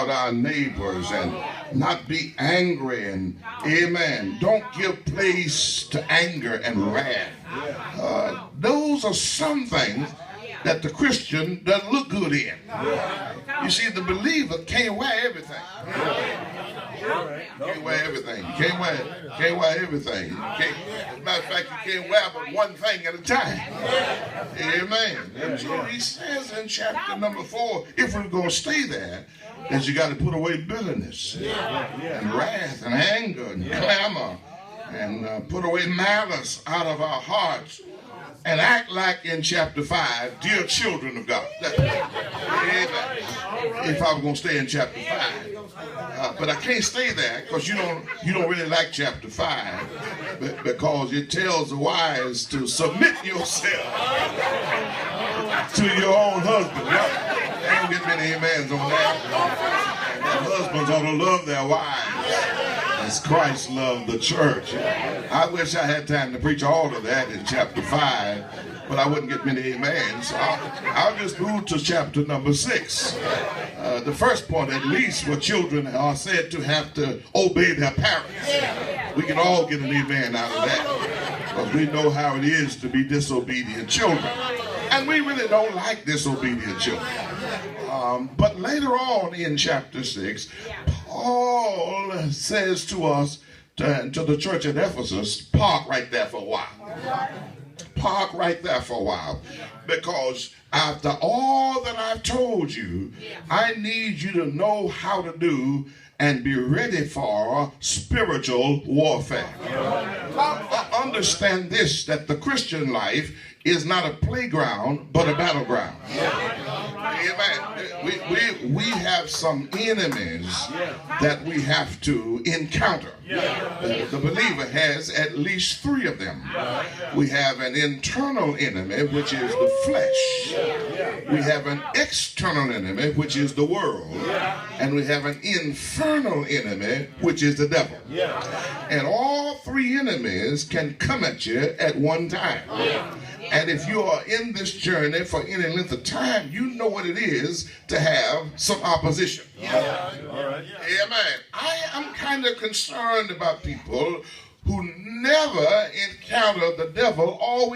about our neighbors and not be angry, and amen, don't give place to anger and wrath. Those are some things that the Christian doesn't look good in. You see, the believer can't wear everything. Can't wear everything. Can't wear everything. As a matter of fact, you can't wear but one thing at a time. Amen. And so he says in chapter number 4, if we're going to stay there, that you got to put away bitterness and wrath and anger and clamor, and put away malice out of our hearts, and act like in chapter 5, dear children of God. Amen. If I was going to stay in chapter 5. But I can't stay there because you don't really like chapter 5, because it tells the wives to submit yourself to your own husband. I don't get many amens on that. And husbands ought to love their wives as Christ loved the church. I wish I had time to preach all of that in chapter 5, but I wouldn't get many amens. So I'll just move to chapter number 6. The first point, at least, where children are said to have to obey their parents. We can all get an amen out of that, because we know how it is to be disobedient children. And we really don't like disobedient children. But later on in chapter 6, Paul says to us, to the church at Ephesus, park right there for a while. Park right there for a while. Because after all that I've told you, I need you to know how to do and be ready for spiritual warfare. Understand this, that the Christian life is not a playground, but a battleground. Amen. We have some enemies that we have to encounter. The believer has at least 3 of them. We have an internal enemy, which is the flesh. We have an external enemy, which is the world. And we have an infernal enemy, which is the devil. And all 3 enemies can come at you at one time. And if you are in this journey for any length of time, you know what it is to have some opposition. Amen. I am kind of concerned about people who never encounter the devil, always